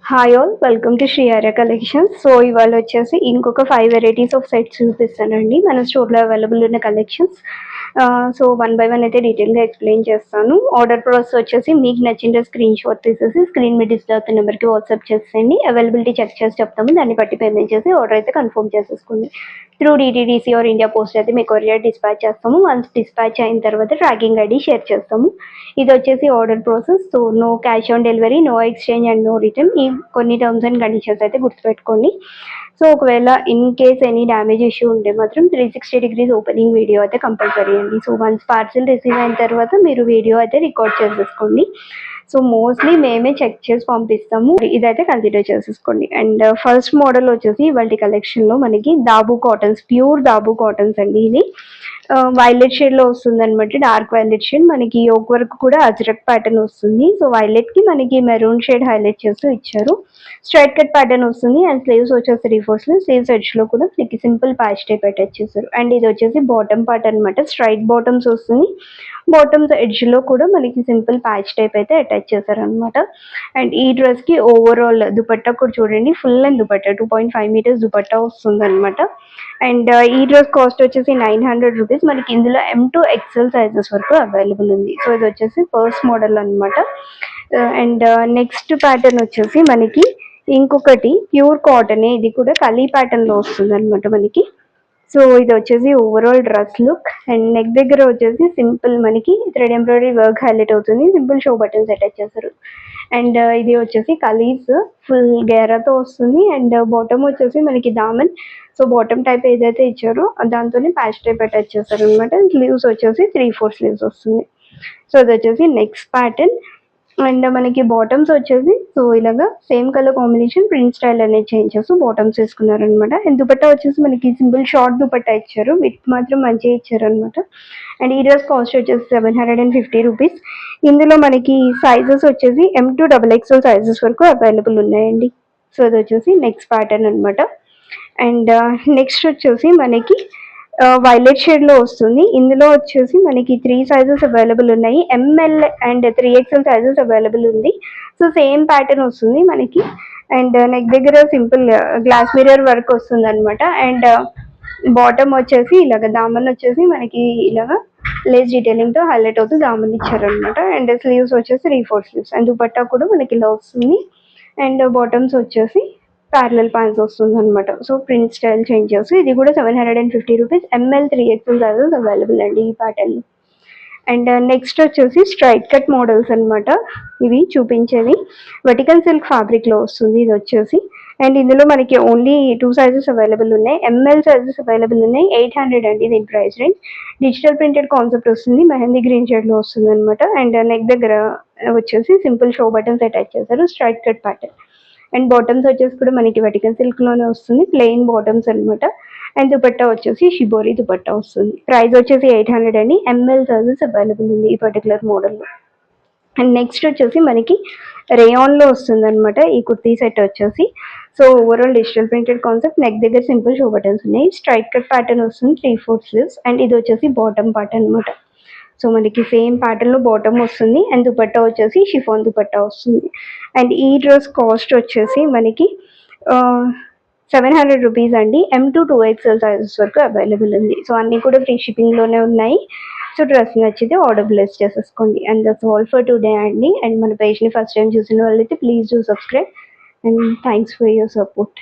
Hi all, welcome to Sri Arya collections. So ఇవాళ వచ్చేసి ఇంకొక 5 వెరైటీస్ ఆఫ్ సెట్స్ చూపిస్తానండి మన స్టోర్లో అవైలబుల్ ఉన్న collections. So one by one అయితే డీటెయిల్గా ఎక్స్ప్లెయిన్ చేస్తాను. ఆర్డర్ ప్రాసెస్ వచ్చేసి మీకు నచ్చిన స్క్రీన్ షాట్ తీసేసి స్క్రీన్ మీద డిస్ప్లే అవుతున్న నెంబర్కి వాట్సాప్ చేసేయండి. అవైలబిలిటీ చెక్ చేసి చెప్తాము, దాన్ని బట్టి పేమెంట్ చేసి ఆర్డర్ అయితే కన్ఫర్మ్ చేసేసుకోండి. Through DTDC or India post అయితే మీకు కొరియర్ డిస్పాచ్ చేస్తాము. వన్స్ డిస్పాచ్ అయిన తర్వాత ట్రాకింగ్ ఐడి షేర్ చేస్తాము. ఇది వచ్చేసి order process. So no cash on delivery, no exchange and no return. ఈ కొన్ని టర్మ్స్ అండ్ కండిషన్స్ అయితే గుర్తుపెట్టుకోండి. సో ఒకవేళ in case any damage issue ఉంటే మాత్రం 360 degrees ఓపెనింగ్ వీడియో అయితే కంపల్సరీ అండి. సో వన్స్ పార్సిల్ రిసీవ్ అయిన తర్వాత మీరు వీడియో అయితే రికార్డ్ చేసేసుకోండి. సో మోస్ట్లీ మేమే చెక్ చేసి పంపిస్తాము, ఇదైతే కన్సిడర్ చేసేసుకోండి. అండ్ ఫస్ట్ మోడల్ వచ్చేసి ఇవాళ కలెక్షన్లో మనకి దాబు కాటన్స్, ప్యూర్ దాబు కాటన్స్ అండి. ఇది వైలెట్ షేడ్లో వస్తుంది అనమాట, డార్క్ వైలెట్ షేడ్. మనకి యోక్ వర్క్ కూడా అజ్రక్ ప్యాటర్న్ వస్తుంది. సో వైలెట్కి మనకి మెరూన్ షేడ్ హైలైట్ చేస్తూ ఇచ్చారు. స్ట్రైట్ కట్ ప్యాటర్న్ వస్తుంది అండ్ స్లీవ్స్ వచ్చేసి 3/4 స్లీవ్స్ ఎడ్జ్లో కూడా మనకి సింపుల్ ప్యాచ్ టైప్ అటాచ్ చేశారు. అండ్ ఇది వచ్చేసి బాటమ్ పార్ట్ అనమాట, స్ట్రైట్ బాటమ్స్ వస్తుంది. బాటమ్స్ ఎడ్జ్లో కూడా మనకి సింపుల్ ప్యాచ్ టైప్ అయితే అటాచ్ చేశారనమాట. అండ్ ఈ డ్రెస్కి ఓవరాల్ దుపట్టా కూడా చూడండి, full and dupatta 2.5 meters dupatta వస్తుంది అనమాట. అండ్ ఈ డ్రెస్ కాస్ట్ వచ్చేసి 900 రూపీస్. మనకి ఇందులో M2 XL సైజెస్ వరకు అవైలబుల్ ఉంది. సో ఇది వచ్చేసి ఫస్ట్ మోడల్ అనమాట. అండ్ నెక్స్ట్ ప్యాటర్న్ వచ్చేసి మనకి ఇంకొకటి ప్యూర్ కాటన్, ఇది కూడా కలీ ప్యాటర్న్లో వస్తుంది అనమాట మనకి. సో ఇది వచ్చేసి overall dress look. And neck దగ్గర వచ్చేసి సింపుల్ మనకి థ్రెడ్ ఎంబ్రాయిడరీ వర్క్ హైలైట్ అవుతుంది, సింపుల్ షో బటన్స్ అటాచ్ చేస్తారు. అండ్ ఇది వచ్చేసి కలీస్ ఫుల్ గేరాతో వస్తుంది. అండ్ బాటమ్ వచ్చేసి మనకి దామన్, సో బాటమ్ టైప్ ఏదైతే ఇచ్చారో దాంతోనే ప్యాచ్ టైప్ అటాచ్ చేస్తారు అనమాట. స్లీవ్స్ వచ్చేసి 3/4 స్లీవ్స్ వస్తుంది. సో ఇది వచ్చేసి నెక్స్ట్ ప్యాటర్న్. అండ్ మనకి బాటమ్స్ వచ్చేసి సో ఇలాగా same colour combination print style అనేది చేంజ్ చేస్తూ బాటమ్స్ వేసుకున్నారనమాట. అండ్ దుపట్టా వచ్చేసి మనకి సింపుల్ షార్ట్ దుపట్టా ఇచ్చారు, విత్ మాత్రం మంచిగా ఇచ్చారు అనమాట. అండ్ ఈ డ్రెస్ కాస్ట్ వచ్చేసి 750 రూపీస్. ఇందులో మనకి సైజెస్ వచ్చేసి M2 XXL సైజెస్ వరకు అవైలబుల్ ఉన్నాయండి. సో ఇది వచ్చేసి నెక్స్ట్ ప్యాటర్న్ అనమాట. అండ్ నెక్స్ట్ వచ్చేసి మనకి వైలెట్ షేడ్లో వస్తుంది. ఇందులో వచ్చేసి మనకి 3 సైజెస్ అవైలబుల్ ఉన్నాయి, ML and 3XL sizes available ఉంది. సో సేమ్ ప్యాటర్న్ వస్తుంది మనకి. అండ్ నెక్ దగ్గర సింపుల్ గ్లాస్ మిర్రర్ వర్క్ వస్తుంది అనమాట. అండ్ బాటమ్ వచ్చేసి ఇలాగ దామన్ వచ్చేసి మనకి ఇలాగ లేస్ డీటెయిలింగ్తో హైలైట్ అవుతూ దామన్ ఇచ్చారనమాట. అండ్ స్లీవ్స్ వచ్చేసి 3/4 స్లీవ్స్. అండ్ దుపట్టా కూడా మనకి ఇలా వస్తుంది. అండ్ బాటమ్స్ వచ్చేసి ప్యారలల్ ప్యాంట్స్ వస్తుంది అనమాట. సో ప్రింట్ స్టైల్ చేంజ్ చేసి ఇది కూడా 750 rupees. ML 3XL sizes available అండి ఈ ప్యాటర్న్. అండ్ నెక్స్ట్ వచ్చేసి స్ట్రైట్ కట్ మోడల్స్ అనమాట. ఇవి చూపించేది వర్టికల్ సిల్క్ ఫ్యాబ్రిక్లో వస్తుంది ఇది వచ్చేసి. అండ్ ఇందులో మనకి ఓన్లీ 2 సైజెస్ అవైలబుల్ ఉన్నాయి, ML సైజెస్ అవైలబుల్ ఉన్నాయి. 800 అండి దీని price range. Digital printed concept వస్తుంది, మెహందీ గ్రీన్ షేడ్లో వస్తుంది అనమాట. అండ్ నెక్ దగ్గర వచ్చేసి సింపుల్ షో బటన్స్ అటాచ్ చేశారు, straight cut pattern. And bottoms వచ్చేసి కూడా మనకి వర్టికల్ సిల్క్లోనే వస్తుంది, ప్లెయిన్ బాటమ్స్ అనమాట. అండ్ దుపట్టా వచ్చేసి షిబోరి దుపట్టా వస్తుంది. ప్రైస్ వచ్చేసి 800 అండి. ML సైజెస్ అవైలబుల్ ఉంది ఈ పర్టికులర్ మోడల్లో. అండ్ నెక్స్ట్ వచ్చేసి మనకి రేయాన్లో వస్తుంది అనమాట ఈ కుర్తీ సెట్ వచ్చేసి. So overall digital printed concept, neck దగ్గర సింపుల్ షో బటన్స్ ఉన్నాయి, స్ట్రైట్ కట్ ప్యాటర్న్ వస్తుంది, 3/4 స్లీవ్స్. అండ్ ఇది వచ్చేసి బాటమ్ పార్ట్ అనమాట. సో మనకి సేమ్ ప్యాటర్న్లో బాటమ్ వస్తుంది. అండ్ దుపట్టా వచ్చేసి షిఫాన్ దుపట్టా వస్తుంది. అండ్ ఈ డ్రెస్ కాస్ట్ వచ్చేసి మనకి 700 రూపీస్ అండి. M2 2XL సైజెస్ వరకు అవైలబుల్ ఉంది. సో అన్నీ కూడా ఫ్రీ షిప్పింగ్లోనే ఉన్నాయి. సో డ్రెస్ నచ్చితే ఆర్డర్ ప్లేస్ చేసేసుకోండి. And that's all for today అండి. అండ్ మన పేజ్ని ఫస్ట్ టైం చూసిన వాళ్ళైతే please do subscribe. And thanks for your support.